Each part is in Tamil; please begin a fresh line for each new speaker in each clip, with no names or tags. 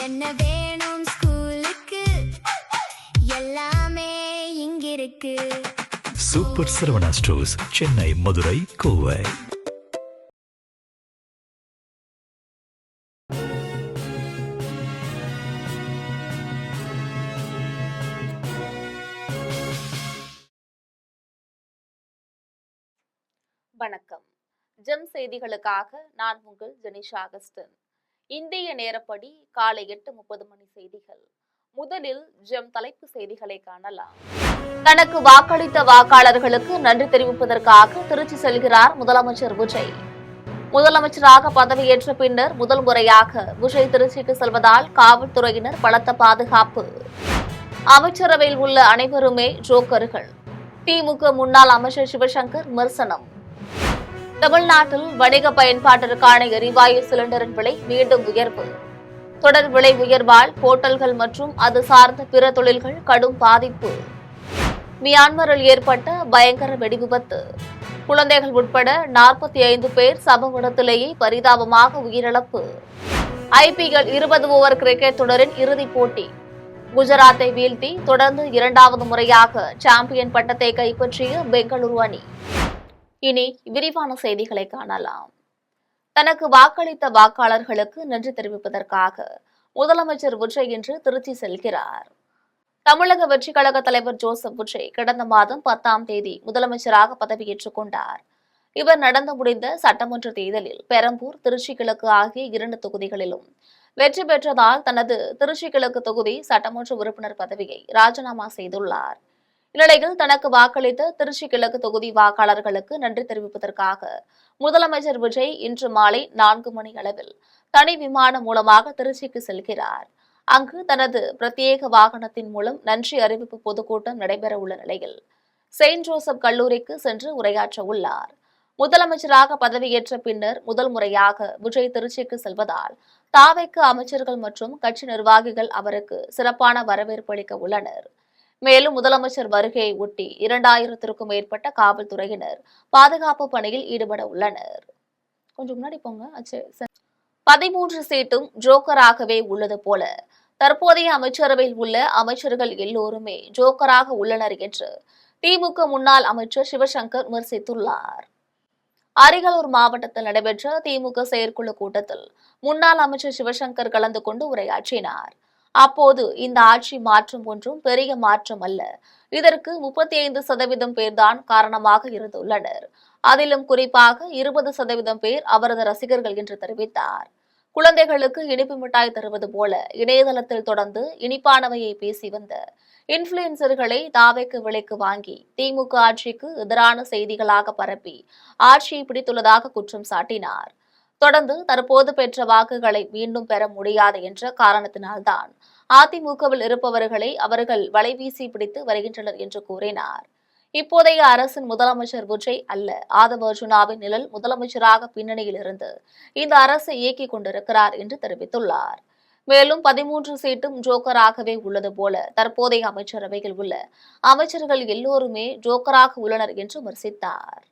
என்ன வேணும் ஸ்கூலுக்கு எல்லாமே இங்கிருக்கு.
Super Saravana stores, Chennai, Madurai, Kovai.
வணக்கம். ஜெம் செய்திகளுக்காக நான் உங்கள் ஜெனிஷா அகஸ்டன். இந்திய நேரப்படி காலை 8:30 மணி செய்திகள். முதலில் ஜெம் தலைப்பு செய்திகளை காணலாம். தனக்கு வாக்களித்த வாக்காளர்களுக்கு நன்றி தெரிவிப்பதற்காக திருச்சி செல்கிறார் முதலமைச்சர் விஜய். முதலமைச்சராக பதவியேற்ற பின்னர் முதல் முறையாக விஜய் திருச்சிக்கு செல்வதால் காவல்துறையினர் பலத்த பாதுகாப்பு. அமைச்சரவையில் உள்ள அனைவருமே ஜோக்கர்கள். திமுக முன்னாள் அமைச்சர் சிவசங்கர் விமர்சனம். தமிழ்நாட்டில் வணிக பயன்பாட்டிற்கான எரிவாயு சிலிண்டரின் விலை மீண்டும் உயர்வு. தொடர் விலை உயர்வால் ஹோட்டல்கள் மற்றும் அது சார்ந்த பிற தொழில்கள் கடும் பாதிப்பு. மியான்மரில் ஏற்பட்ட பயங்கர வெடிவிபத்து. குழந்தைகள் உட்பட 45 பேர் சம்பவ இடத்திலேயே பரிதாபமாக உயிரிழப்பு. IPL 20 ஓவர் கிரிக்கெட் தொடரின் இறுதிப் போட்டி. குஜராத்தை வீழ்த்தி தொடர்ந்து 2வது முறையாக சாம்பியன் பட்டத்தை கைப்பற்றிய பெங்களூரு அணி. இனி விரிவான செய்திகளை காணலாம். தனக்கு வாக்களித்த வாக்காளர்களுக்கு நன்றி தெரிவிப்பதற்காக முதலமைச்சர் விஜய் இன்று திருச்சி செல்கிறார். தமிழக வெற்றிக் கழக தலைவர் ஜோசப் விஜய் கடந்த மாதம் 10ஆம் தேதி முதலமைச்சராக பதவியேற்றுக் கொண்டார். இவர் நடந்து முடிந்த சட்டமன்ற தேர்தலில் பெரம்பூர், திருச்சி கிழக்கு ஆகிய 2 தொகுதிகளிலும் வெற்றி பெற்றதால் தனது திருச்சி கிழக்கு தொகுதி சட்டமன்ற உறுப்பினர் பதவியை ராஜினாமா செய்துள்ளார். இந்நிலையில் தனக்கு வாக்களித்த திருச்சி கிழக்கு தொகுதி வாக்காளர்களுக்கு நன்றி தெரிவிப்பதற்காக முதலமைச்சர் விஜய் இன்று மாலை 4 மணி அளவில் தனி விமானம் மூலமாக திருச்சிக்கு செல்கிறார். அங்கு தனது பிரத்யேக வாகனத்தின் மூலம் நன்றி அறிவிப்பு பொதுக்கூட்டம் நடைபெற உள்ள நிலையில் செயின்ட் ஜோசப் கல்லூரிக்கு சென்று உரையாற்ற உள்ளார். முதலமைச்சராக பதவியேற்ற பின்னர் முதல் முறையாக விஜய் திருச்சிக்கு செல்வதால் தாவைக்கு அமைச்சர்கள் மற்றும் கட்சி நிர்வாகிகள் அவருக்கு சிறப்பான வரவேற்பு அளிக்க உள்ளனர். மேலும் முதலமைச்சர் வருகையை ஒட்டி 2000க்கும் மேற்பட்ட காவல்துறையினர் பாதுகாப்பு பணியில் ஈடுபட உள்ளனர். கொஞ்சம் முன்னாடி போங்க. 13 சீட்டும் ஜோக்கராகவே உள்ளது போல தற்போதைய அமைச்சரவையில் உள்ள அமைச்சர்கள் எல்லோருமே ஜோக்கராக உள்ளனர் என்று திமுக முன்னாள் அமைச்சர் சிவசங்கர் விமர்சித்துள்ளார். அரியலூர் மாவட்டத்தில் நடைபெற்ற திமுக செயற்குழு கூட்டத்தில் முன்னாள் அமைச்சர் சிவசங்கர் கலந்து கொண்டு உரையாற்றினார். அப்போது இந்த ஆட்சி மாற்றம் ஒன்றும் பெரிய மாற்றம் அல்ல, இதற்கு 35% பேர்தான் காரணமாக இருந்துள்ளனர். அதிலும் குறிப்பாக 20% பேர் அவரது ரசிகர்கள் என்று தெரிவித்தார். குழந்தைகளுக்கு இனிப்பு மிட்டாய் தருவது போல இணையதளத்தில் தொடர்ந்து இனிப்பானவையை பேசி வந்த இன்ஃபுளுன்சர்களை தாவைக்கு விலைக்கு வாங்கி திமுக ஆட்சிக்கு எதிரான செய்திகளாக பரப்பி ஆட்சியை பிடித்துள்ளதாக குற்றம் சாட்டினார். தொடர்ந்து தற்போது பெற்ற வாக்குகளை மீண்டும் பெற முடியாது என்ற காரணத்தினால்தான் அதிமுகவில் இருப்பவர்களை அவர்கள் வலைவீசி பிடித்து வருகின்றனர் என்று கூறினார். இப்போதைய அரசின் முதலமைச்சர் விஜய் அல்ல, ஆதவ அர்ஜுனாவின் நிழல் முதலமைச்சராக பின்னணியில் இருந்து இந்த அரசை இயக்கிக் கொண்டிருக்கிறார் என்று தெரிவித்துள்ளார். மேலும் 13 சீட்டும் ஜோக்கராகவே உள்ளது போல தற்போதைய அமைச்சரவையில் உள்ள அமைச்சர்கள் எல்லோருமே ஜோக்கராக உள்ளனர் என்று விமர்சித்தார்.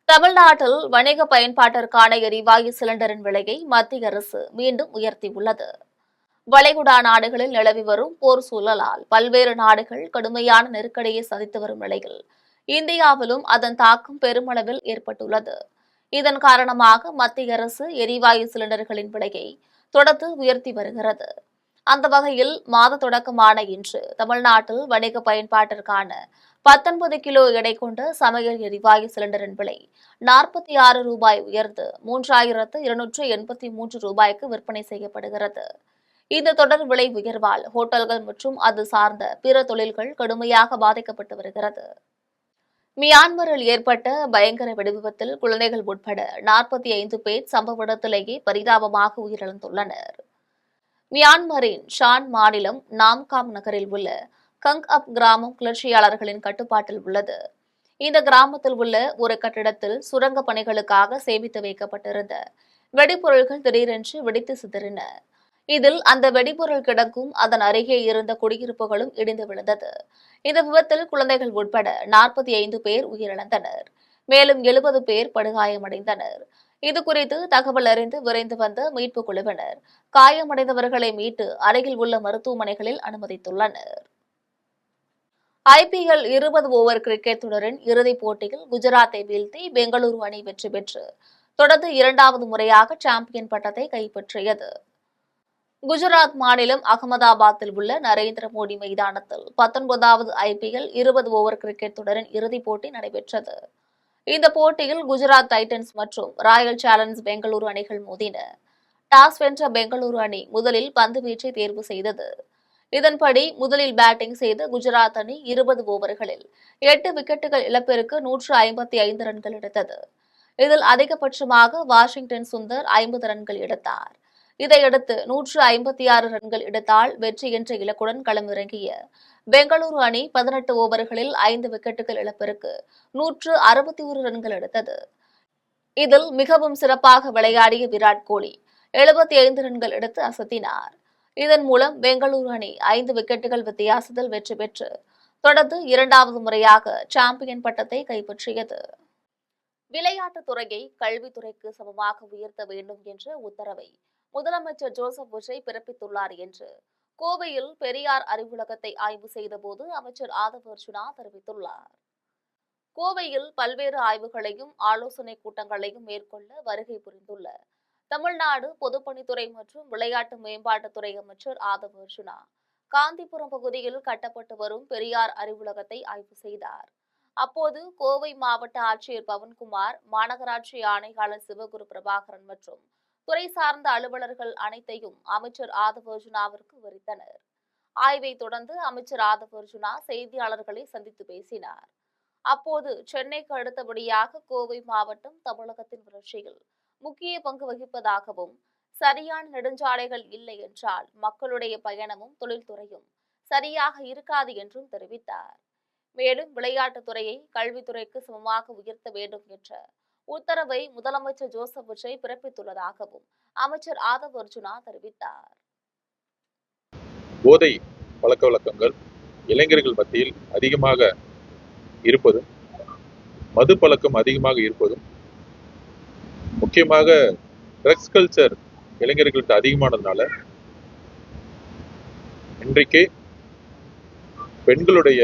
தமிழ்நாட்டில் வணிக பயன்பாட்டிற்கான எரிவாயு சிலிண்டரின் விலையை மத்திய அரசு மீண்டும் உயர்த்தியுள்ளது. வளைகுடா நாடுகளில் நிலவி வரும் போர் சூழலால் பல்வேறு நாடுகள் கடுமையான நெருக்கடியை சந்தித்து வரும் நிலையில் இந்தியாவிலும் அதன் தாக்கம் பெருமளவில் ஏற்பட்டுள்ளது. இதன் காரணமாக மத்திய அரசு எரிவாயு சிலிண்டர்களின் விலையை தொடர்ந்து உயர்த்தி வருகிறது. அந்த வகையில் மாத தொடக்கமான இன்று தமிழ்நாட்டில் வணிக பயன்பாட்டிற்கான 19 கிலோ எடை கொண்ட சமையல் எரிவாயு சிலிண்டரின் விலை 46 ரூபாய் உயர்ந்து 3283 ரூபாய்க்கு விற்பனை செய்யப்படுகிறது. இந்த தொடர் விலை உயர்வால் ஹோட்டல்கள் மற்றும் அது சார்ந்த பிற தொழில்கள் கடுமையாக பாதிக்கப்பட்டு வருகிறது. மியான்மரில் ஏற்பட்ட பயங்கர வெடிவிபத்தில் குழந்தைகள் உட்பட 45 பேர் சம்பவ இடத்திலேயே பரிதாபமாக உயிரிழந்துள்ளனர். மியான்மரின் ஷான் மாநிலம் நாம்காம் நகரில் உள்ள கங் அப் கிராமம் கிளர்ச்சியாளர்களின் கட்டுப்பாட்டில் உள்ளது. இந்த கிராமத்தில் உள்ள ஒரு கட்டிடத்தில் சுரங்க பணிகளுக்காக சேமித்து வைக்கப்பட்டிருந்த வெடிபொருட்கள் திடீரென்று வெடித்து சிதறின. இதில் அந்த வெடிபொருள் கிடக்கும் அதன் அருகே இருந்த குடியிருப்புகளும் இடிந்து விழுந்தது. இந்த விபத்தில் குழந்தைகள் உட்பட 45 பேர் உயிரிழந்தனர். மேலும் 70 பேர் படுகாயமடைந்தனர். இது குறித்து தகவல் அறிந்து விரைந்து வந்த மீட்புக் குழுவினர் காயமடைந்தவர்களை மீட்டு அருகில் உள்ள மருத்துவமனைகளில் அனுமதித்துள்ளனர். IPL 20 ஓவர் கிரிக்கெட் தொடரின் இறுதிப் போட்டியில் குஜராத்தை வீழ்த்தி பெங்களூரு அணி வெற்றி பெற்று தொடர்ந்து இரண்டாவது முறையாக சாம்பியன் பட்டத்தை கைப்பற்றியது. குஜராத் மாநிலம் அகமதாபாத்தில் உள்ள நரேந்திர மோடி மைதானத்தில் 19வது IPL 20 ஓவர் கிரிக்கெட் தொடரின் இறுதிப் போட்டி நடைபெற்றது. இந்த போட்டியில் குஜராத் டைட்டன்ஸ் மற்றும் ராயல் சேலஞ்ச் பெங்களூரு அணிகள் மோதின. டாஸ் வென்ற பெங்களூரு அணி முதலில் பந்து வீச்சை தேர்வு செய்தது. இதன்படி முதலில் பேட்டிங் செய்த குஜராத் அணி 20 ஓவர்களில் 8 விக்கெட்டுகள் இழப்பிற்கு 155 ரன்கள் எடுத்தது. இதில் அதிகபட்சமாக வாஷிங்டன் சுந்தர் 50 ரன்கள் எடுத்தார். இதையடுத்து 156 ரன்கள் எடுத்தால் வெற்றி என்ற இலக்குடன் களமிறங்கிய பெங்களூரு அணி 18 ஓவர்களில் 5 விக்கெட்டுகள் இழப்பிற்கு 161 ரன்கள் எடுத்தது. இதில் மிகவும் சிறப்பாக விளையாடிய விராட் கோலி 75 ரன்கள் எடுத்து அசத்தினார். இதன் மூலம் பெங்களூரு அணி 5 விக்கெட்டுகள் வித்தியாசத்தில் வெற்றி பெற்று தொடர்ந்து இரண்டாவது முறையாக சாம்பியன் பட்டத்தை கைப்பற்றியது. விளையாட்டுத் துறையை கல்வித்துறைக்கு சமமாக உயர்த்த வேண்டும் என்ற உத்தரவை முதலமைச்சர் ஜோசப் விஜய் பிறப்பித்துள்ளார் என்று கோவையில் பெரியார் அறிவுலகத்தை ஆய்வு செய்தபோது அமைச்சர் ஆதவ் அர்ஜுனா தெரிவித்துள்ளார். கோவையில் பல்வேறு ஆய்வுகளையும் ஆலோசனைக் கூட்டங்களையும் மேற்கொள்ள வருகை புரிந்துள்ள தமிழ்நாடு பொதுப்பணித்துறை மற்றும் விளையாட்டு மேம்பாட்டுத்துறை அமைச்சர் ஆதவ் அர்ஜுனா காந்திபுரம் பகுதியில் கட்டப்பட்டு வரும் பெரியார் அறிவுலகத்தை ஆய்வு செய்தார். அப்போது கோவை மாவட்ட ஆட்சியர் பவன்குமார், மாநகராட்சி ஆணையாளர் சிவகுரு பிரபாகரன் மற்றும் துறை சார்ந்த அலுவலர்கள் அனைத்தையும் அமைச்சர் ஆதவ் அர்ஜுனாவிற்கு விவரித்தனர். ஆய்வை தொடர்ந்து அமைச்சர் ஆதவ் அர்ஜுனா செய்தியாளர்களை சந்தித்து பேசினார். அப்போது சென்னைக்கு அடுத்தபடியாக கோவை மாவட்டம் தமிழகத்தின் வளர்ச்சியில் முக்கிய பங்கு வகிப்பதாகவும், சரியான நெடுஞ்சாலைகள் இல்லை என்றால் மக்களுடைய பயணமும் தொழில்துறையும் சரியாக இருக்காது என்றும் தெரிவித்தார். மேலும் விளையாட்டுத் துறையை கல்வித்துறைக்கு சமமாக உயர்த்த வேண்டும் என்ற உத்தரவை முதலமைச்சர் ஜோசப் விஜய் பிறப்பித்துள்ளதாகவும் அமைச்சர் ஆதவ் அர்ஜுனா தெரிவித்தார்.
போதை பழக்க வழக்கங்கள் இளைஞர்கள் மத்தியில் அதிகமாக இருப்பதும், மது பழக்கம் அதிகமாக இருப்பதும், முக்கியமாக ட்ரக்ஸ் கல்ச்சர் இளைஞர்கள்ட்ட அதிகமானதுனால இன்றைக்கு பெண்களுடைய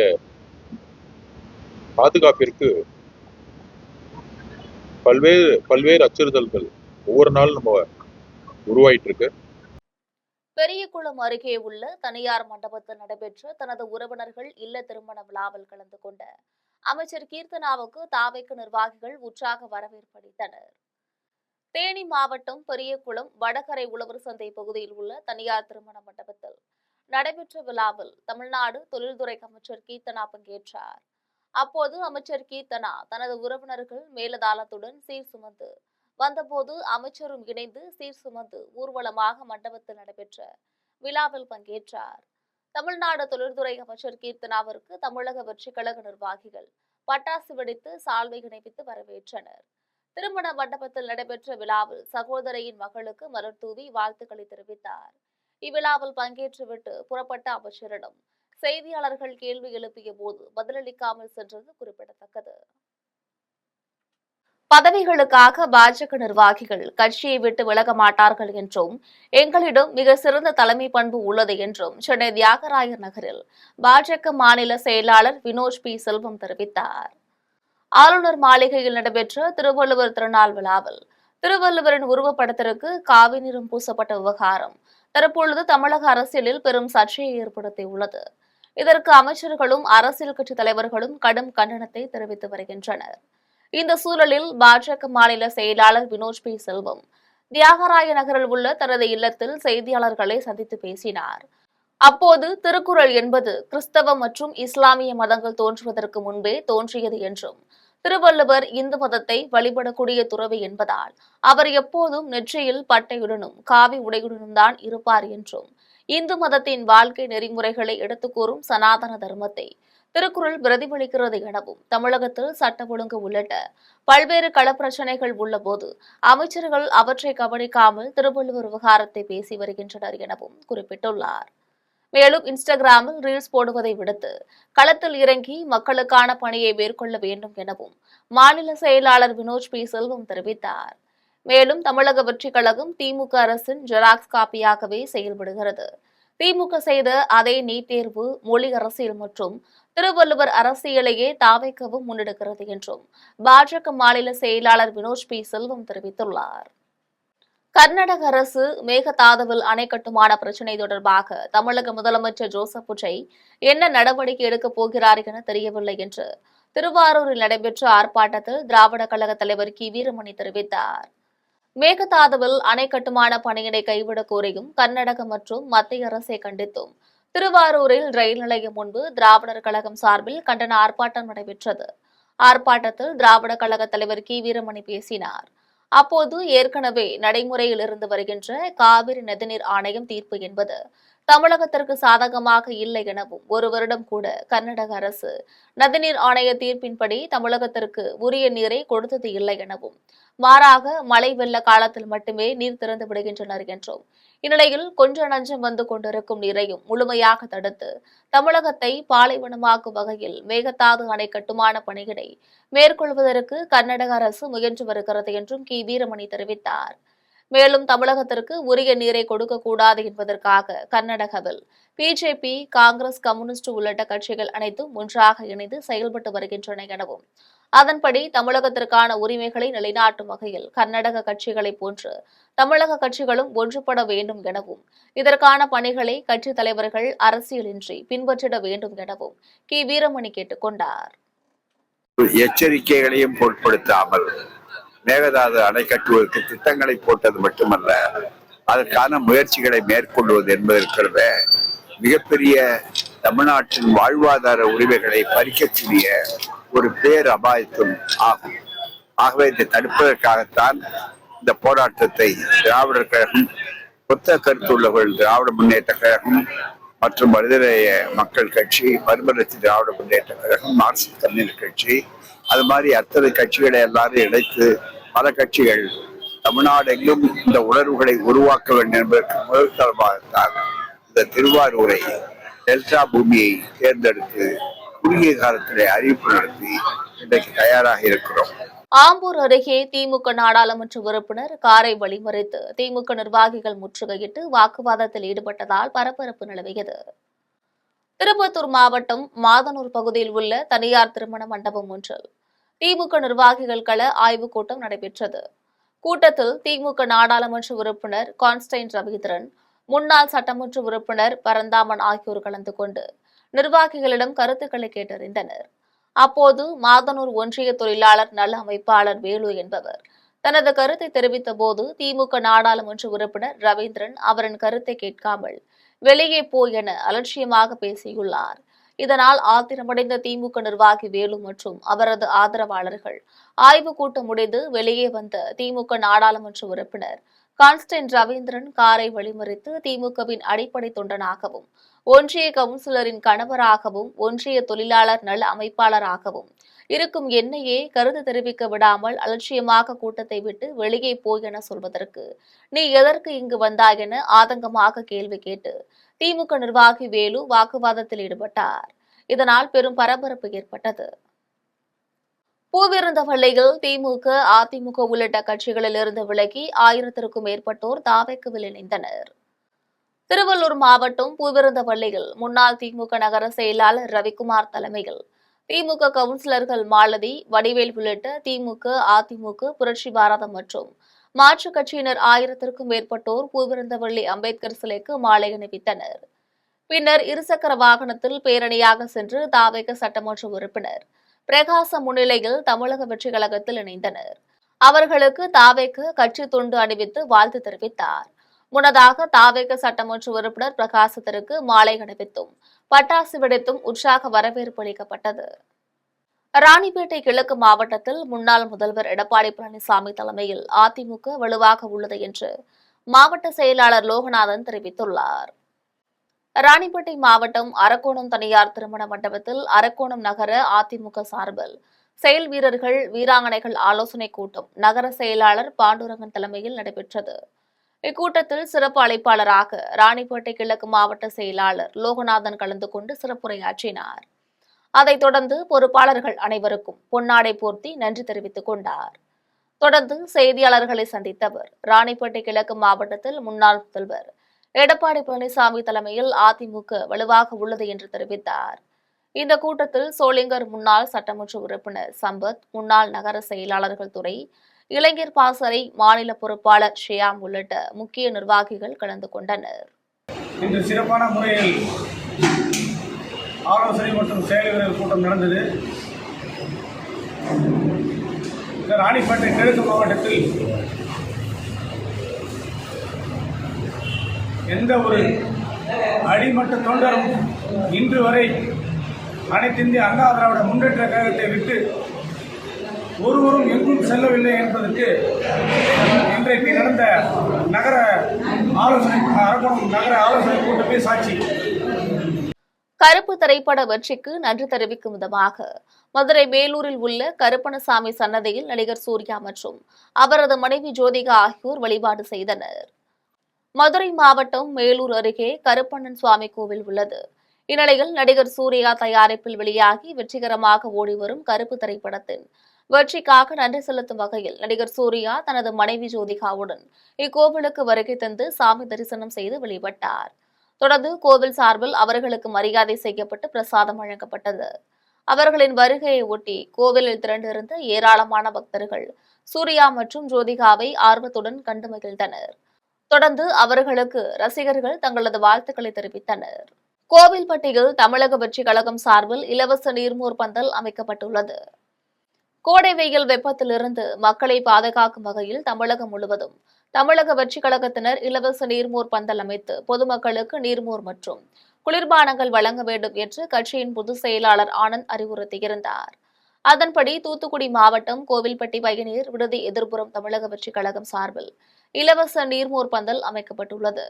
பாதுகாப்பிற்கு பல்வேறு அச்சுறுத்தல்கள் ஒவ்வொரு நாளும் நம்ம உருவாயிட்டு இருக்கு.
பெரியகுளம் அருகே உள்ள தனியார் மண்டபத்தில் நடைபெற்ற தனது உறவினர்கள் இல்ல திருமண விழாவில் கலந்து கொண்ட அமைச்சர் கீர்த்தனாவுக்கு தாவேக்கு நிர்வாகிகள் உற்சாக வரவேற்பு அளித்தனர். தேனி மாவட்டம் பெரியகுளம் வடகரை உழவர் சந்தை பகுதியில் உள்ள தனியார் திருமண மண்டபத்தில் நடைபெற்ற விழாவில் தமிழ்நாடு தொழில்துறை அமைச்சர் கீர்த்தனா பங்கேற்றார். அப்போது அமைச்சர் கீர்த்தனா தனது உறவினர்கள் மேலதாளத்துடன் சீர் சுமந்து வந்தபோது அமைச்சரும் இணைந்து சீர் சுமந்து ஊர்வலமாக மண்டபத்தில் நடைபெற்ற விழாவில் பங்கேற்றார். தமிழ்நாடு தொழில்துறை அமைச்சர் கீர்த்தனாவிற்கு தமிழக வெற்றிக் கழக நிர்வாகிகள் பட்டாசு வெடித்து சால்வை இணைவித்து வரவேற்றனர். திருமண மண்டபத்தில் நடைபெற்ற விழாவில் சகோதரியின் மகளுக்கு மலர் தூவி வாழ்த்துக்களை தெரிவித்தார். இவ்விழாவில் பங்கேற்றுவிட்டு புறப்பட்ட அமைச்சரிடம் செய்தியாளர்கள் கேள்வி எழுப்பிய போது பதிலளிக்காமல் சென்றது குறிப்பிடத்தக்கது. பதவிகளுக்காக பாஜக நிர்வாகிகள் கட்சியை விட்டு விலக மாட்டார்கள் என்றும், எங்களிடம் மிக சிறந்த தலைமை பண்பு உள்ளது என்றும் சென்னை தியாகராயர் நகரில் பாஜக மாநில செயலாளர் வினோஜ் பி செல்வம் தெரிவித்தார். ஆளுநர் மாளிகையில் நடைபெற்ற திருவள்ளுவர் திருநாள் விழாவில் திருவள்ளுவரின் உருவப்படத்திற்கு காவி நிறம் பூசப்பட்ட விவகாரம் தற்பொழுது தமிழக அரசியலில் பெரும் சர்ச்சையை ஏற்படுத்தியுள்ளது. இதற்கு அமைச்சர்களும் அரசியல் கட்சி தலைவர்களும் கடும் கண்டனத்தை தெரிவித்து வருகின்றனர். இந்த சூழலில் பாஜக மாநில செயலாளர் வினோஜ் பி செல்வம் தியாகராய நகரில் உள்ள தனது இல்லத்தில் செய்தியாளர்களை சந்தித்து பேசினார். அப்போது திருக்குறள் என்பது கிறிஸ்தவ மற்றும் இஸ்லாமிய மதங்கள் தோன்றுவதற்கு முன்பே தோன்றியது என்றும், திருவள்ளுவர் இந்து மதத்தை வழிபடக்கூடிய துறவி என்பதால் அவர் எப்போதும் நெற்றியில் பட்டையுடனும் காவி உடையுடனும் தான் இருப்பார் என்றும், இந்து மதத்தின் வாழ்க்கை நெறிமுறைகளை எடுத்துக் கூறும் சனாதன தர்மத்தை திருக்குறள் பிரதிபலிக்கிறது எனவும், தமிழகத்தில் சட்ட ஒழுங்கு உள்ளிட்ட பல்வேறு களப்பிரச்சனைகள் உள்ளபோது அமைச்சர்கள் அவற்றை கவனிக்காமல் திருவள்ளுவர் விவகாரத்தை பேசி வருகின்றனர் எனவும் குறிப்பிட்டுள்ளார். மேலும் இன்ஸ்டாகிராமில் ரீல்ஸ் போடுவதை விடுத்து களத்தில் இறங்கி மக்களுக்கான பணியை மேற்கொள்ள வேண்டும் எனவும் மாநில செயலாளர் வினோஜ் பி செல்வம் தெரிவித்தார். மேலும் தமிழக வெற்றிக் கழகம் திமுக அரசின் ஜெராக்ஸ் காப்பியாகவே செயல்படுகிறது. திமுக செய்த அதே நீட் தேர்வு, மொழி அரசியல் மற்றும் திருவள்ளுவர் அரசியலையே தாவைக்கவும் முன்னெடுக்கிறது என்றும் பாஜக மாநில செயலாளர் வினோத் பி செல்வம் தெரிவித்துள்ளார். கர்நாடக அரசு மேகதாதுவில் அணை கட்டுமான பிரச்சினை தொடர்பாக தமிழக முதலமைச்சர் ஜோசப் விஜய் என்ன நடவடிக்கை எடுக்கப் போகிறார் என தெரியவில்லை என்று திருவாரூரில் நடைபெற்ற ஆர்ப்பாட்டத்தில் திராவிட கழக தலைவர் கி வீரமணி தெரிவித்தார். மேகதாதுவில் அணை கட்டுமான பணியினை கைவிடக் கோரியும் கர்நாடக மற்றும் மத்திய அரசை கண்டித்தும் திருவாரூரில் ரயில் நிலையம் முன்பு திராவிடர் கழகம் சார்பில் கண்டன ஆர்ப்பாட்டம் நடைபெற்றது. ஆர்ப்பாட்டத்தில் திராவிட கழக தலைவர் கி வீரமணி பேசினார். அப்போது ஏற்கனவே நடைமுறையில் இருந்து வருகின்ற காவிரி நதிநீர் ஆணையம் தீர்ப்பு என்பது தமிழகத்திற்கு சாதகமாக இல்லை எனவும், ஒரு வருடம் கூட கர்நாடக அரசு நதிநீர் ஆணைய தீர்ப்பின்படி தமிழகத்திற்கு உரிய நீரை கொடுத்தது இல்லை எனவும், மாறாக மழை வெள்ள காலத்தில் மட்டுமே நீர் திறந்து விடுகின்றனர் என்றும், இந்நிலையில் கொஞ்ச நஞ்சம் வந்து கொண்டிருக்கும் நீரையும் முழுமையாக தடுத்து தமிழகத்தை பாலைவனமாக்கும் வகையில் மேகதாது அணை கட்டுமான பணியினை மேற்கொள்வதற்கு கர்நாடக அரசு முயன்று வருகிறது என்றும் கி வீரமணி தெரிவித்தார். மேலும் தமிழகத்திற்கு உரிய நீரை கொடுக்கக்கூடாது என்பதற்காக கர்நாடகாவில் பிஜேபி, காங்கிரஸ், கம்யூனிஸ்ட் உள்ளிட்ட கட்சிகள் அனைத்தும் ஒன்றாக இணைந்து செயல்பட்டு வருகின்றன எனவும், அதன்படி தமிழகத்திற்கான உரிமைகளை நிலைநாட்டும் வகையில் கர்நாடக கட்சிகளைப் போன்று தமிழக கட்சிகளும் ஒன்றுபட வேண்டும் எனவும், இதற்கான பணிகளை கட்சித் தலைவர்கள் அரசியலின்றி பின்பற்றிட வேண்டும் எனவும் கி வீரமணி கேட்டுக் கொண்டார்.
எச்சரிக்கைகளையும் பொருட்படுத்தாமல் மேகதாது அணை கட்டுவதற்கு திட்டங்களை போட்டது மட்டுமல்ல, அதற்கான முயற்சிகளை மேற்கொள்வது என்பதற்கிறத மிகப்பெரிய தமிழ்நாட்டின் வாழ்வாதார உரிமைகளை பறிக்கக்கூடிய ஒரு பேர் அபாயத்தும் ஆகும். ஆகவே இதை தடுப்பதற்காகத்தான் இந்த போராட்டத்தை திராவிடர் கழகம், ஒத்த கருத்துள்ளவர்கள் திராவிட முன்னேற்ற கழகம் மற்றும் மனிதநேய மக்கள் கட்சி, மறுமலர்ச்சி திராவிட முன்னேற்ற கழகம், மார்க்சிஸ்ட் கம்யூனிஸ்ட் கட்சி, அது மாதிரி அத்தனை கட்சிகளை எல்லாரும் இணைத்து பல கட்சிகள் தமிழ்நாடு எங்கும் இந்த உணர்வுகளை உருவாக்க வேண்டும் என்பதற்கு முதல் தளமாகத்தான் இந்த திருவாரூரை டெல்டா பூமியை தேர்ந்தெடுத்து குறுகிய காலத்திலே அறிவிப்பு நடத்தி இன்றைக்கு தயாராக இருக்கிறோம்.
ஆம்பூர் அருகே திமுக நாடாளுமன்ற உறுப்பினர் காரை வழிமறித்து திமுக நிர்வாகிகள் முற்றுகையிட்டு வாக்குவாதத்தில் ஈடுபட்டதால் பரபரப்பு நிலவியது. திருப்பத்தூர் மாவட்டம் மாதனூர் பகுதியில் உள்ள தனியார் திருமண மண்டபம் ஒன்றில் திமுக நிர்வாகிகள் கள ஆய்வுக் கூட்டம் நடைபெற்றது. கூட்டத்தில் திமுக நாடாளுமன்ற உறுப்பினர் கான்ஸ்டைன் ரவீந்திரன், முன்னாள் சட்டமன்ற உறுப்பினர் பரந்தாமன் ஆகியோர் கலந்து கொண்டு நிர்வாகிகளிடம் கருத்துக்களை கேட்டறிந்தனர். அப்போது மாதனூர் ஒன்றிய தொழிலாளர் நல அமைப்பாளர் வேலு என்பவர் தனது கருத்தை தெரிவித்த போது திமுக நாடாளுமன்ற உறுப்பினர் ரவீந்திரன் அவரின் கருத்தை கேட்காமல் வெளியே போ என அலட்சியமாக பேசியுள்ளார். இதனால் ஆத்திரமடைந்த திமுக நிர்வாகி வேலு மற்றும் அவரது ஆதரவாளர்கள் ஆய்வுக் கூட்டம் முடிந்து வெளியே வந்த திமுக நாடாளுமன்ற உறுப்பினர் கான்ஸ்டைன் ரவீந்திரன் காரை வழிமறித்து திமுகவின் அடிப்படை தொண்டனாகவும், ஒன்றிய கவுன்சிலரின் கணவராகவும், ஒன்றிய தொழிலாளர் நல அமைப்பாளராகவும் இருக்கும் என்னையே கருத்து தெரிவிக்க விடாமல் அலட்சியமாக கூட்டத்தை விட்டு வெளியே போய் என சொல்வதற்கு நீ எதற்கு இங்கு வந்தாய் என ஆதங்கமாக கேள்வி கேட்டு திமுக நிர்வாகி வேலு வாக்குவாதத்தில் ஈடுபட்டார். இதனால் பெரும் பரபரப்பு ஏற்பட்டது. பூவிருந்தவள்ளியில் திமுக, அதிமுக உள்ளிட்ட கட்சிகளில் இருந்து விலகி 1000க்கும் மேற்பட்டோர் தாவேக்குவில் இணைந்தனர். திருவள்ளூர் மாவட்டம் பூவிருந்தவள்ளியில் முன்னாள் திமுக நகர செயலாளர் ரவிக்குமார் தலைமையில் திமுக கவுன்சிலர்கள் மாலதி, வடிவேல் உள்ளிட்ட திமுக, அதிமுக, புரட்சி பாரதம் மற்றும் மாற்றுக் கட்சியினர் 1000க்கும் மேற்பட்டோர் பூவிருந்தவள்ளி அம்பேத்கர் சிலைக்கு மாலை அணிவித்தனர். பின்னர் இருசக்கர வாகனத்தில் பேரணியாக சென்று தாவேக சட்டமன்ற உறுப்பினர் பிரகாசம் முன்னிலையில் தமிழக வெற்றிக் கழகத்தில் இணைந்தனர். அவர்களுக்கு தாவேக கட்சி துண்டு அணிவித்து வாழ்த்து தெரிவித்தார். முன்னதாக தாவேக சட்டமன்ற உறுப்பினர் பிரகாசத்திற்கு மாலை அணிவித்தும் பட்டாசு வெடித்தும் உற்சாக வரவேற்பு அளிக்கப்பட்டது. ராணிப்பேட்டை கிழக்கு மாவட்டத்தில் முன்னாள் முதல்வர் எடப்பாடி பழனிசாமி தலைமையில் அதிமுக வலுவாக உள்ளது என்று மாவட்ட செயலாளர் லோகநாதன் தெரிவித்துள்ளார். ராணிப்பேட்டை மாவட்டம் அரக்கோணம் தனியார் திருமண மண்டபத்தில் அரக்கோணம் நகர அதிமுக சார்பில் செயல் வீரர்கள், வீராங்கனைகள் ஆலோசனைக் கூட்டம் நகர செயலாளர் பாண்டுரங்கன் தலைமையில் நடைபெற்றது. இக்கூட்டத்தில் சிறப்பு அழைப்பாளராக ராணிப்பேட்டை கிழக்கு மாவட்ட செயலாளர் லோகநாதன் கலந்து கொண்டு சிறப்புரையாற்றினார். அதைத் தொடர்ந்து பொறுப்பாளர்கள் அனைவருக்கும் பொன்னாடை போர்த்தி நன்றி தெரிவித்துக் கொண்டார். தொடர்ந்து செய்தியாளர்களை சந்தித்தவர் ராணிப்பேட்டை கிழக்கு மாவட்டத்தில் முன்னாள் முதல்வர் எடப்பாடி பழனிசாமி தலைமையில் அதிமுக வலுவாக உள்ளது என்று தெரிவித்தார். இந்த கூட்டத்தில் சோளிங்கர் முன்னாள் சட்டமன்ற உறுப்பினர் சம்பத், முன்னாள் நகர செயலாளர்கள் துறை, இளைஞர் பாசறை மாநில பொறுப்பாளர் ஷியாம் உள்ளிட்ட முக்கிய நிர்வாகிகள் கலந்து கொண்டனர்.
இன்று சிறப்பான முறையில் ஆலோசனை மற்றும் செயல்வீரர் கூட்டம் நடந்தது. ராணிப்பேட்டை கிழக்கு மாவட்டத்தில் எந்த ஒரு அடிமட்ட தொண்டரும் இன்று வரை அனைத்து இந்திய அண்ணா திராவிட முன்னேற்ற கழகத்தை விட்டு ஒருவரும் எங்கும் செல்லவில்லை என்பதற்கு இன்றைக்கு நடந்த நகர ஆலோசனை கூட்டமே சாட்சி.
கருப்பு திரைப்பட வெற்றிக்கு நன்றி தெரிவிக்கும் விதமாக மதுரை மேலூரில் உள்ள கருப்பணசாமி சன்னதியில் நடிகர் சூர்யா மற்றும் அவரது மனைவி ஜோதிகா ஆகியோர் வழிபாடு செய்தனர். மதுரை மாவட்டம் மேலூர் அருகே கருப்பண்ணன் சுவாமி கோவில் உள்ளது. இந்நிலையில் நடிகர் சூர்யா தயாரிப்பில் வெளியாகி வெற்றிகரமாக ஓடிவரும் கருப்பு திரைப்படத்தின் வெற்றிக்காக நன்றி செலுத்தும் வகையில் நடிகர் சூர்யா தனது மனைவி ஜோதிகாவுடன் இக்கோவிலுக்கு வருகை தந்து சாமி தரிசனம் செய்து வழிபட்டார். தொடர்ந்து கோவில் சார்பில் அவர்களுக்கு மரியாதை செய்யப்பட்டு பிரசாதம் வழங்கப்பட்டது. அவர்களின் வருகையை ஒட்டி கோவிலில் திரண்டிருந்த ஏராளமான பக்தர்கள் சூர்யா மற்றும் ஜோதிகாவை ஆர்வத்துடன் கண்டு மகிழ்ந்தனர். தொடர்ந்து அவர்களுக்கு ரசிகர்கள் தங்களது வாழ்த்துக்களை தெரிவித்தனர். கோவில்பட்டியில் தமிழக வெற்றி கழகம் சார்பில் இலவச நீர்மோர் பந்தல் அமைக்கப்பட்டுள்ளது. கோடை வெயில் வெப்பத்திலிருந்து மக்களை பாதுகாக்கும் வகையில் தமிழகம் முழுவதும் தமிழக வெற்றி கழகத்தினர் இலவச நீர்மோர் பந்தல் அமைத்து பொதுமக்களுக்கு நீர்மோர் மற்றும் குளிர்பானங்கள் வழங்க வேண்டும் என்று கட்சியின் பொதுச் செயலாளர் ஆனந்த் அறிவுறுத்தியிருந்தார். அதன்படி தூத்துக்குடி மாவட்டம் கோவில்பட்டி பயணியர் விடுதி எதிர்ப்புறம் தமிழக வெற்றி கழகம் சார்பில் இலவச நீர்மோர் பந்தல் அமைக்கப்பட்டுள்ளது.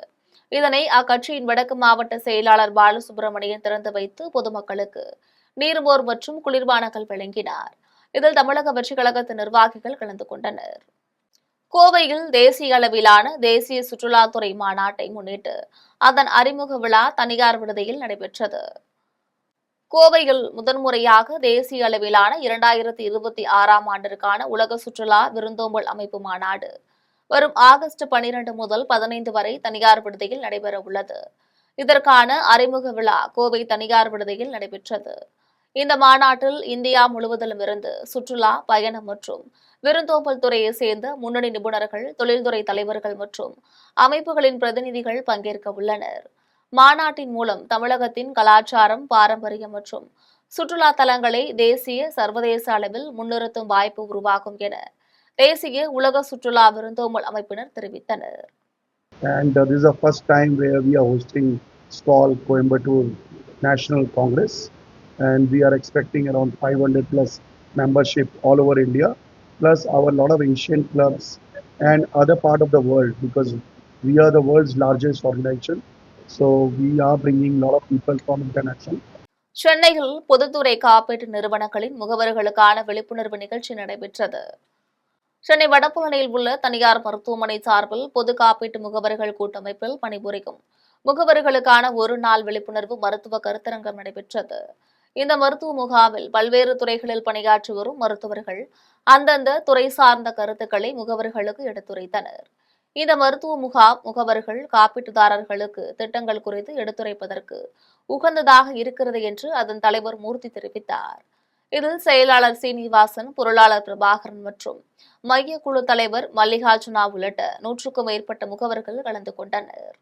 இதனை அக்கட்சியின் வடக்கு மாவட்ட செயலாளர் பாலசுப்ரமணியன் திறந்து வைத்து பொதுமக்களுக்கு நீர்மோர் மற்றும் குளிர்பானங்கள் வழங்கினார். இதில் தமிழக வெற்றி கழகத்தின் நிர்வாகிகள் கலந்து கொண்டனர். கோவையில் தேசிய அளவிலான தேசிய சுற்றுலாத்துறை மாநாட்டை முன்னிட்டு அதன் அறிமுக விழா தனியார் விடுதியில் நடைபெற்றது. கோவையில் முதன்முறையாக தேசிய அளவிலான 2026 ஆண்டிற்கான உலக சுற்றுலா விருந்தோம்பல் அமைப்பு மாநாடு வரும் ஆகஸ்ட் 12 முதல் 15 வரை தனியார் விடுதியில் நடைபெற உள்ளது. இதற்கான அறிமுக விழா கோவை தனியார் விடுதியில் நடைபெற்றது. இந்த மாநாட்டில் இந்தியா முழுவதிலும் இருந்து சுற்றுலா, பயணம் மற்றும் விருந்தோம்பல் துறையை சேர்ந்த முன்னணி நிபுணர்கள், தொழில்துறை தலைவர்கள் மற்றும் அமைப்புகளின் பிரதிநிதிகள் பங்கேற்க உள்ளனர். மாநாட்டின் மூலம் தமிழகத்தின் கலாச்சாரம், பாரம்பரியம் மற்றும் சுற்றுலா தலங்களை தேசிய, சர்வதேச அளவில் முன்னிறுத்தும் வாய்ப்பு உருவாகும் என தேசிய உலக சுற்றுலா விருந்தோம்பல் அமைப்பினர் தெரிவித்தனர்.
And this is the first time where we are hosting STOL Coimbatore National Congress, and we are expecting around 500 plus membership all over India, plus our lot of Asian clubs and other part of the world, because we are the world's largest organization, so we are bringing lot of people from international.
சென்னையில் பொதுத்துறை காப்பீட்டு நிறுவனங்களின் முகவர்களுக்கான விழிப்புணர்வு நிகழ்ச்சி நடைபெற்றது. சென்னை வடபழனியில் உள்ள தனியார் மருத்துவமனை சார்பில் பொது காப்பீட்டு முகவர்கள் கூட்டமைப்பில் பணிபுரியும் முகவர்களுக்கான ஒரு நாள் விழிப்புணர்வு மருத்துவ கருத்தரங்கம் நடைபெற்றது. இந்த மருத்துவ முகாமில் பல்வேறு துறைகளில் பணியாற்றி வரும் மருத்துவர்கள் அந்தந்த துறை சார்ந்த கருத்துக்களை முகவர்களுக்கு எடுத்துரைத்தனர். இந்த மருத்துவ முகாம் முகவர்கள் காப்பீட்டுதாரர்களுக்கு திட்டங்கள் குறித்து எடுத்துரைப்பதற்கு உகந்ததாக இருக்கிறது என்று அதன் தலைவர் மூர்த்தி தெரிவித்தார். இதில் செயலாளர் சீனிவாசன், பொருளாளர் பிரபாகரன் மற்றும் மைய குழு தலைவர் மல்லிகார்ஜுனா உள்ளிட்ட 100க்கும் மேற்பட்ட முகவர்கள் கலந்து கொண்டனர்.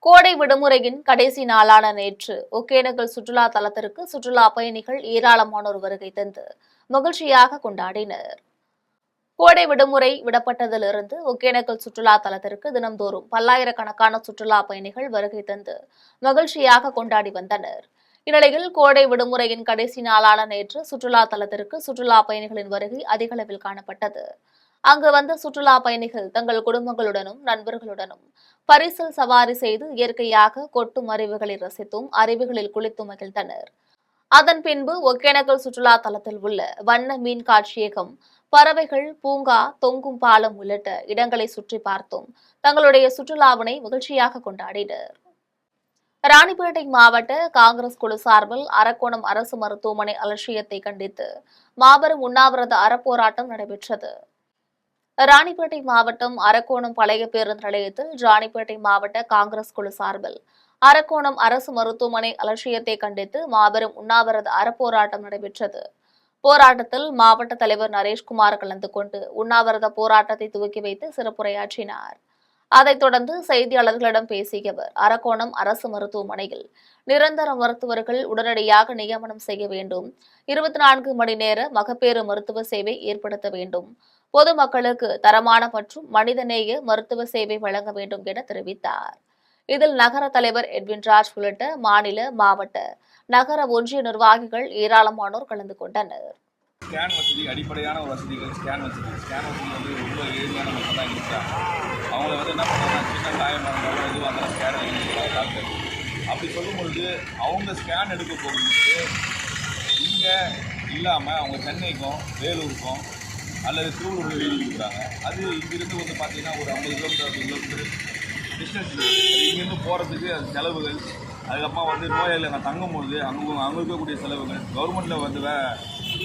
கோடை விடுமுறையின் கடைசி நாளான நேற்று ஒகேனக்கல் சுற்றுலா தலத்திற்கு சுற்றுலா பயணிகள் ஏராளமானோர் வருகை தந்து மகிழ்ச்சியாக கொண்டாடினர். கோடை விடுமுறை விடப்பட்டதிலிருந்து ஒகேனக்கல் சுற்றுலா தலத்திற்கு தினந்தோறும் பல்லாயிரக்கணக்கான சுற்றுலா பயணிகள் வருகை தந்து மகிழ்ச்சியாக கொண்டாடி வந்தனர். இந்நிலையில் கோடை விடுமுறையின் கடைசி நாளான நேற்று சுற்றுலா தலத்திற்கு சுற்றுலா பயணிகளின் வருகை அதிக அளவில் காணப்பட்டது. அங்கு வந்த சுற்றுலா பயணிகள் தங்கள் குடும்பங்களுடனும் நண்பர்களுடனும் பரிசல் சவாரி செய்து இயற்கையாக கொட்டும் அருவிகளை ரசித்தும் அருவிகளில் குளித்து மகிழ்ந்தனர். அதன் பின்பு ஒகேனக்கல் சுற்றுலா தலத்தில் உள்ள வண்ண மீன் காட்சியகம், பறவைகள் பூங்கா, தொங்கும் பாலம் உள்ளிட்ட இடங்களை சுற்றி பார்த்தும் தங்களுடைய சுற்றுலாவினை மகிழ்ச்சியாக கொண்டாடினர். ராணிப்பேட்டை மாவட்ட காங்கிரஸ் குழு சார்பில் அரக்கோணம் அரசு மருத்துவமனை அலட்சியத்தை கண்டித்து மாபெரும் உண்ணாவிரத அறப்போராட்டம் நடைபெற்றது. ராணிப்பேட்டை மாவட்டம் அரக்கோணம் பழைய பேருந்து நிலையத்தில் ராணிப்பேட்டை மாவட்ட காங்கிரஸ் குழு சார்பில் அரக்கோணம் அரசு மருத்துவமனை அலட்சியத்தை கண்டித்து மாபெரும் உண்ணாவிரத அறப்போராட்டம் நடைபெற்றது. போராட்டத்தில் மாவட்ட தலைவர் நரேஷ்குமார் கலந்து கொண்டு உண்ணாவிரத போராட்டத்தை துவக்கி வைத்து சிறப்புரையாற்றினார். அதைத் தொடர்ந்து செய்தியாளர்களிடம் பேசிய அவர், அரக்கோணம் அரசு மருத்துவமனையில் நிரந்தர மருத்துவர்கள் உடனடியாக நியமனம் செய்ய வேண்டும், 24 மணி நேர மகப்பேறு மருத்துவ சேவை ஏற்படுத்த வேண்டும், பொதுமக்களுக்கு தரமான மற்றும் மனிதநேய மருத்துவ சேவை வழங்க வேண்டும் என தெரிவித்தார். இதில் நகர தலைவர் எட்வின்ராஜ் உள்ளிட்ட மாநில, மாவட்ட, நகர ஒன்றிய நிர்வாகிகள் ஏராளமானோர் கலந்து கொண்டனர்.
ஸ்கேன் வசதி, அடிப்படையான ஒரு வசதிகள், ஸ்கேன் வசதி வந்து ரொம்ப எளிமையான மக்கள் தான் இருக்காங்க. அவங்கள வந்து என்ன பண்ணுறாங்க, சின்ன காயமாக இருந்தாலும் எதுவும் அந்த ஸ்கேன் டாக்டர் அப்படி சொல்லும்பொழுது அவங்க ஸ்கேன் எடுக்க போகும்போது இங்கே இல்லாமல் அவங்க சென்னைக்கும் வேலூருக்கும் அல்லது திருவள்ளூர் எழுதி கொடுக்குறாங்க. அது இங்கிருந்து வந்து பார்த்தீங்கன்னா ஒரு 50 கிலோமீட்டர் 60 கிலோமீட்டர் டிஸ்டன்ஸ். இங்கேருந்து போகிறதுக்கு அது செலவுகள், அதுக்கப்புறமா வந்து நோயாளிகள் அங்கே தங்கும்பொழுது அங்கே இருக்கக்கூடிய செலவுகள், கவர்மெண்ட்டில் வந்து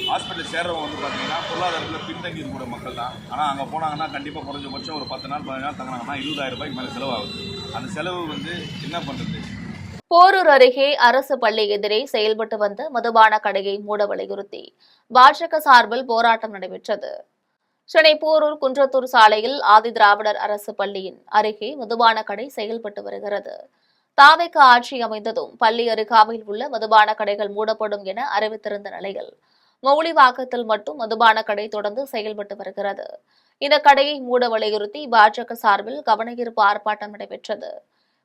ஹாஸ்பிட்டல் சேர்றவங்க வந்து பார்த்தீங்கன்னா பொருளாதாரத்தில் பின்தங்கி இருக்கக்கூடிய மக்கள் தான். ஆனால் அங்கே போனாங்கன்னா கண்டிப்பாக குறைஞ்சபட்சம் ஒரு 10 நாள் 15 நாள் தங்கினாங்கன்னா 20,000 ரூபாய்க்கு மேலே செலவாகுது. அந்த செலவு வந்து என்ன பண்ணுறது?
போரூர் அருகே அரசு பள்ளி எதிரே செயல்பட்டு வந்த மதுபான கடையை மூட வலியுறுத்தி பாஜக சார்பில் போராட்டம் நடைபெற்றது. சென்னை போரூர் குன்றத்தூர் சாலையில் ஆதி திராவிடர் அரசு பள்ளியின் அருகே மதுபான கடை செயல்பட்டு வருகிறது. தாவேக ஆட்சி அமைந்ததும் பள்ளி அருகாமையில் உள்ள மதுபான கடைகள் மூடப்படும் என அறிவித்திருந்த நிலையில் மௌலிவாக்கத்தில் மட்டும் மதுபான கடை தொடர்ந்து செயல்பட்டு வருகிறது. இந்த கடையை மூட வலியுறுத்தி பாஜக சார்பில் கவனஈர்ப்பு ஆர்ப்பாட்டம் நடைபெற்றது.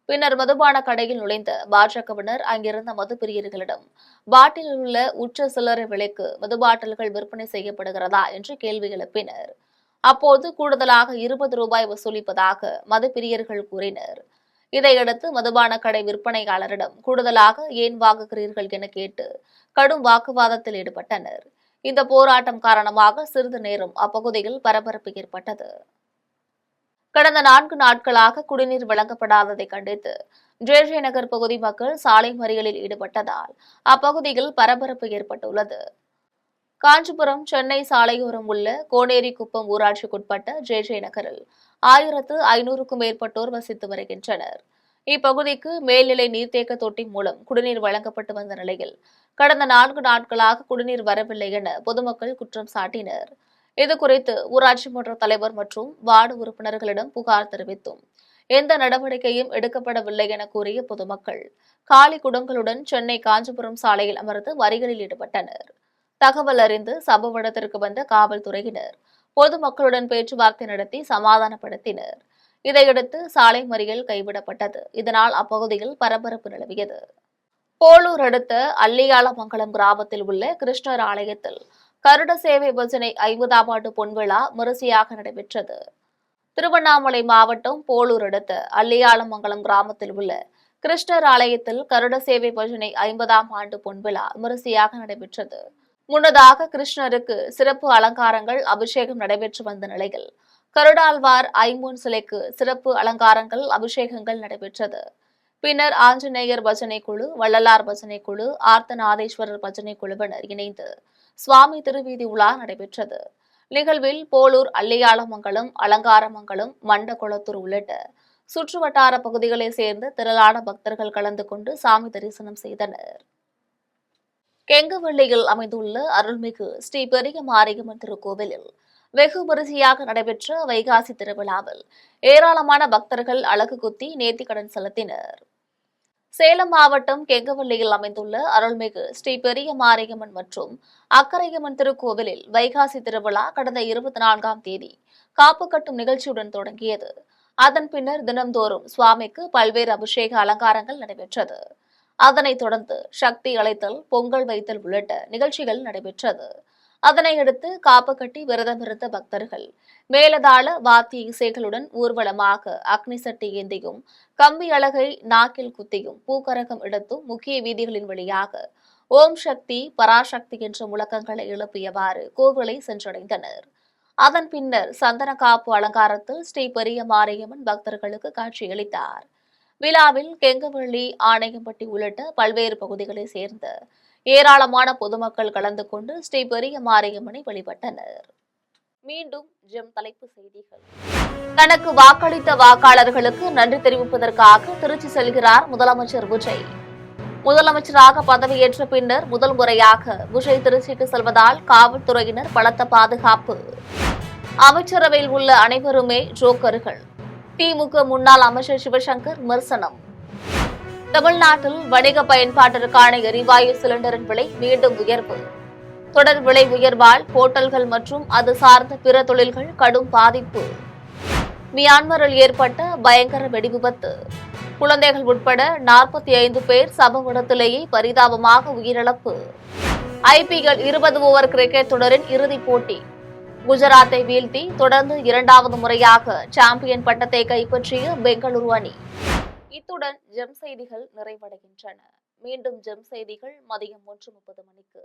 பின்னர் மதுபான கடையில் நுழைந்த பாஜகவினர் அங்கிருந்த மதுப்பிரியர்களிடம் பாட்டிலில் உள்ள உச்ச சில்லறை விலைக்கு மதுபாட்டில்கள் விற்பனை செய்யப்படுகிறதா என்று கேள்வி எழுப்பினர். அப்போது கூடுதலாக 20 ரூபாய் வசூலிப்பதாக மதுப்பிரியர்கள் கூறினர். இதையடுத்து மதுபான கடை விற்பனையாளரிடம் கூடுதலாக ஏன் வாங்குகிறீர்கள் என கேட்டு கடும் வாக்குவாதத்தில் ஈடுபட்டனர். இந்த போராட்டம் காரணமாக சிறிது நேரம் அப்பகுதியில் பரபரப்பு ஏற்பட்டது. கடந்த 4 நாட்களாக குடிநீர் வழங்கப்படாததை கண்டித்து ஜே நகர் பகுதி மக்கள் சாலை மறியலில் ஈடுபட்டதால் அப்பகுதியில் பரபரப்பு ஏற்பட்டுள்ளது. காஞ்சிபுரம் சென்னை சாலையோரம் உள்ள கோனேரிக்குப்பம் ஊராட்சிக்குட்பட்ட ஜே நகரில் 1500க்கும் மேற்பட்டோர் வசித்து வருகின்றனர். இப்பகுதிக்கு மேல்நிலை நீர்த்தேக்க தொட்டி மூலம் குடிநீர் வழங்கப்பட்டு வந்த நிலையில் கடந்த 4 நாட்களாக குடிநீர் வரவில்லை என பொதுமக்கள் குற்றம் சாட்டினர். இதுகுறித்து ஊராட்சி மன்ற தலைவர் மற்றும் வார்டு உறுப்பினர்களிடம் புகார் தெரிவித்தும் எந்த நடவடிக்கையும் எடுக்கப்படவில்லை என கூறிய பொதுமக்கள் காலி குடங்களுடன் சென்னை காஞ்சிபுரம் சாலையில் அமர்ந்து மறியலில் ஈடுபட்டனர். தகவல் அறிந்து சம்பவ இடத்திற்கு வந்த காவல்துறையினர் பொதுமக்களுடன் பேச்சுவார்த்தை நடத்தி சமாதானப்படுத்தினர். இதையடுத்து சாலை மறியல் கைவிடப்பட்டது. இதனால் அப்பகுதியில் பரபரப்பு நிலவியது. போலூர் அடுத்த அல்லியாளமங்கலம் கிராமத்தில் உள்ள கிருஷ்ணர் ஆலயத்தில் கருட சேவை பஜனை 50ஆம் ஆண்டு பொன்விழா விமரிசையாக நடைபெற்றது. திருவண்ணாமலை மாவட்டம் போலூர் அடுத்த அல்லியாளமங்கலம் கிராமத்தில் உள்ள கிருஷ்ணர் ஆலயத்தில் கருட சேவை பஜனை 50ஆம் ஆண்டு பொன்விழா விமரிசையாக நடைபெற்றது. முன்னதாக கிருஷ்ணருக்கு சிறப்பு அலங்காரங்கள், அபிஷேகம் நடைபெற்று வந்த நிலையில் கருடாழ்வார் ஐம்பொன் சிலைக்கு சிறப்பு அலங்காரங்கள், அபிஷேகங்கள் நடைபெற்றது. பின்னர் ஆஞ்சநேயர் பஜனை குழு, வள்ளலார் பஜனை குழு, ஆர்த்தநாதேஸ்வரர் பஜனை குழுவினர் இணைந்து சுவாமி திருவீதி உலா நடைபெற்றது. நிகழ்வில் போலூர், அல்லியாளமங்கலம், அலங்காரமங்கலம், மண்டகுளத்தூர் உள்ளிட்ட சுற்றுவட்டார பகுதிகளைச் சேர்ந்த திரளான பக்தர்கள் கலந்து கொண்டு சாமி தரிசனம் செய்தனர். கெங்கவள்ளியில் அமைந்துள்ள அருள்மிகு ஸ்ரீ பெரிய மாரியம்மன் திருக்கோவிலில் வெகு விமரிசையாக நடைபெற்ற வைகாசி திருவிழாவில் ஏராளமான பக்தர்கள் அலகு குத்தி நேர்த்திக்கடன் செலுத்தினர். சேலம் மாவட்டம் கெங்கவள்ளியில் அமைந்துள்ள அருள்மிகு ஸ்ரீ பெரிய மாரியம்மன் மற்றும் அக்கரையம்மன் திருக்கோவிலில் வைகாசி திருவிழா கடந்த 24ஆம் தேதி காப்பு கட்டும் நிகழ்ச்சியுடன் தொடங்கியது. அதன் பின்னர் தினந்தோறும் சுவாமிக்கு பல்வேறு அபிஷேக அலங்காரங்கள் நடைபெற்றது. அதனைத் தொடர்ந்து சக்தி அழைத்தல், பொங்கல் வைத்தல் உள்ளிட்ட நிகழ்ச்சிகள் நடைபெற்றது. அதனையடுத்து காப்பு கட்டி விரதமிருந்த பக்தர்கள் மேலதாள வாத்திய இசைகளுடன் ஊர்வலமாக அக்னி சட்டி ஏந்தியும், கம்பி அலகை நாக்கில் குத்தியும், பூக்கரகம் எடுத்தும் முக்கிய வீதிகளின் வழியாக ஓம் சக்தி பராசக்தி என்ற முழக்கங்களை எழுப்பியவாறு கோவிலை சென்றடைந்தனர். அதன் பின்னர் சந்தன காப்பு அலங்காரத்தில் ஸ்ரீ பெரிய மாரியம்மன் பக்தர்களுக்கு காட்சியளித்தார். விழாவில் கெங்கவள்ளி, ஆணையம்பட்டி உள்ளிட்ட பல்வேறு பகுதிகளைச் சேர்ந்த ஏராளமான பொதுமக்கள் கலந்து கொண்டு ஸ்ரீ பெரிய மாரியம்மனை வழிபட்டனர். மீண்டும் ஜெம் தலைப்பு செய்திகள். தனக்கு வாக்களித்த வாக்காளர்களுக்கு நன்றி தெரிவிப்பதற்காக திருச்சி செல்கிறார் முதலமைச்சர் விஜய். முதலமைச்சராக பதவியேற்ற பின்னர் முதல் முறையாக விஜய் திருச்சிக்கு செல்வதால் காவல்துறையினர் பலத்த பாதுகாப்பு. அமைச்சரவையில் உள்ள அனைவருமே ஜோக்கர்கள். திமுக முன்னாள் அமைச்சர் சிவசங்கர் விமர்சனம். தமிழ்நாட்டில் வணிக பயன்பாட்டிற்கான எரிவாயு சிலிண்டரின் விலை மீண்டும் உயர்வு. தொடர் விலை உயர்வால் ஹோட்டல்கள் மற்றும் அது சார்ந்த பிற தொழில்கள் கடும் பாதிப்பு. மியான்மரில் ஏற்பட்ட பயங்கர வெடிவிபத்து. குழந்தைகள் உட்பட 45 பேர் சம்பவ இடத்திலேயே பரிதாபமாக உயிரிழப்பு. IPL 20 ஓவர் கிரிக்கெட் தொடரின் இறுதிப் போட்டி. குஜராத்தை வீழ்த்தி தொடர்ந்து 2வது முறையாக சாம்பியன் பட்டத்தை கைப்பற்றிய பெங்களூரு அணி. இத்துடன் ஜெம் செய்திகள் நிறைவடைகின்றன. மீண்டும் ஜெம் செய்திகள் மதியம் 1:30 மணிக்கு.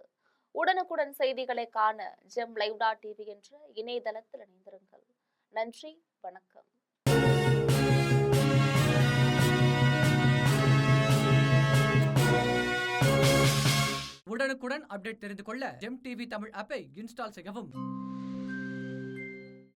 உடனுக்குடன் செய்திகளை காண GemLive.tv என்ற இணையதளத்தில் இணைந்திருங்கள். நன்றி, வணக்கம்.
உடனுக்குடன் அப்டேட் தெரிந்து கொள்ள ஜெம் டிவி தமிழ் ஆப்பை இன்ஸ்டால் செய்யவும்.